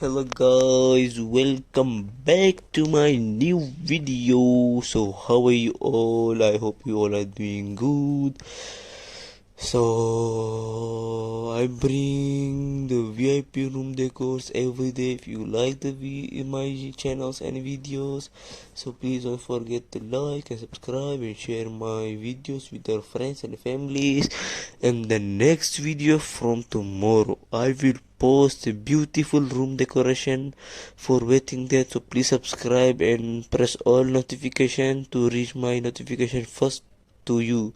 Hello guys, welcome back to my new video. So how are you all? I hope you all are doing good. So I bring the VIP room decors every day. If you like my channels and videos, so please don't forget to like and subscribe and share my videos with your friends and families. And the next video from tomorrow, I will post a beautiful room decoration for wedding date. So please subscribe and press all notification to reach my notification first to you.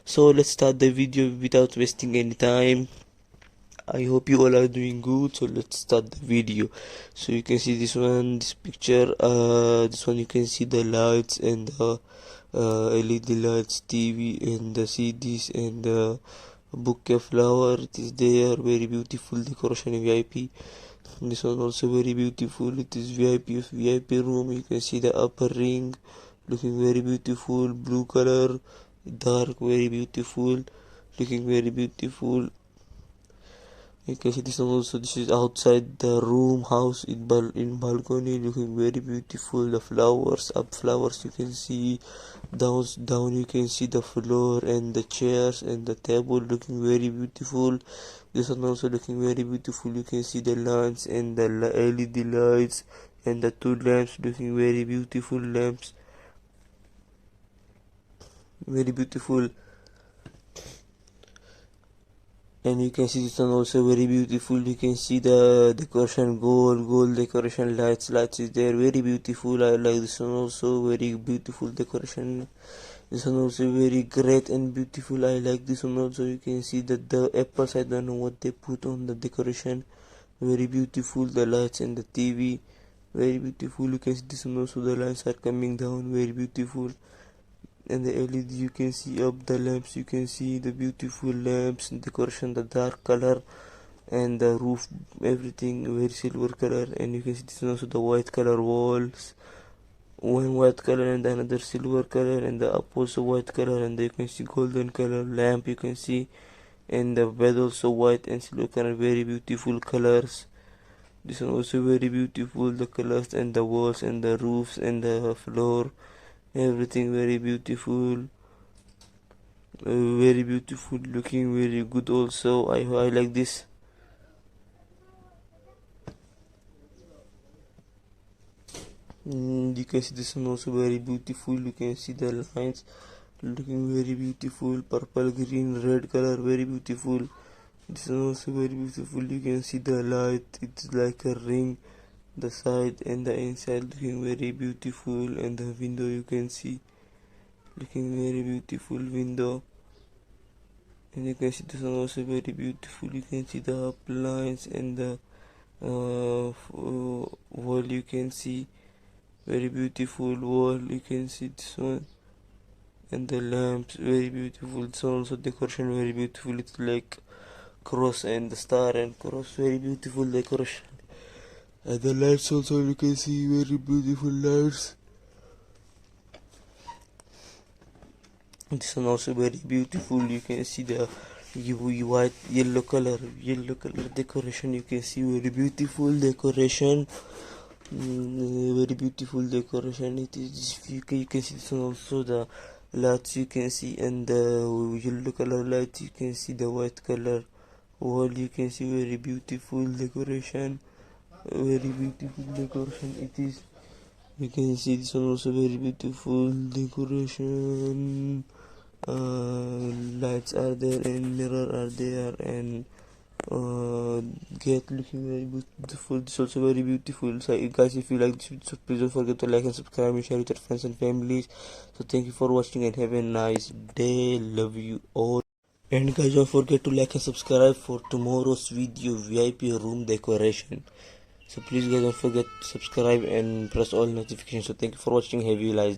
So let's start the video without wasting any time. I hope you all are doing good. So let's start the video. So you can see this picture, this one you can see the lights and the LED lights, TV and the CDs and the bouquet flower. It is there, very beautiful decoration VIP. This one also very beautiful. It is VIP room. You can see the upper ring looking very beautiful, blue color, dark, very beautiful, looking very beautiful. You can see this one also. This is outside the room house in balcony, looking very beautiful. The flowers, up flowers you can see, down you can see the floor and the chairs and the table looking very beautiful. This one also looking very beautiful. You can see the lamps and the LED lights and the two lamps looking very beautiful lamps, very beautiful. And you can see this one also very beautiful. You can see the decoration, gold decoration, lights is there, very beautiful. I like this one also, very beautiful decoration. This one also very great and beautiful. I like this one also. You can see that the apples, I don't know what they put on the decoration, very beautiful. The lights and the TV, very beautiful. You can see this one also, the lights are coming down, very beautiful. And the LED you can see up, the lamps you can see the beautiful lamps and decoration, the dark color, and the roof, everything very silver color. And you can see this is also the white color walls, one white color and another silver color, and the up also white color, and you can see golden color lamp you can see, and the bed also white and silver color, very beautiful colors. This one also very beautiful, the colors and the walls and the roofs and the floor, everything very beautiful, very beautiful, looking very good also. I like this. You can see this one also very beautiful. You can see the lines looking very beautiful, purple, green, red color, very beautiful. This one also very beautiful. You can see the light, it's like a ring, the side and the inside looking very beautiful. And the window you can see looking very beautiful window. And you can see this one also very beautiful. You can see the appliance and the wall you can see, very beautiful wall. You can see this one and the lamps, very beautiful. This one also decoration very beautiful. It's like cross and the star and cross, very beautiful decoration. And the lights also you can see, very beautiful lights. This one also very beautiful. You can see the white yellow color decoration. You can see very beautiful decoration, very beautiful decoration. It is, you can see this one also, the lights you can see, and the yellow color lights you can see, the white color wall you can see, very beautiful decoration, very beautiful decoration it is. You can see this one also very beautiful decoration. Lights are there and mirror are there, and gate looking very beautiful. This also very beautiful. So guys, if you like this video, so please don't forget to like and subscribe and share with your friends and families. So thank you for watching and have a nice day. Love you all. And guys, don't forget to like and subscribe for tomorrow's video, VIP room decoration. So please guys, don't forget to subscribe and press all notifications. So thank you for watching. Have you guys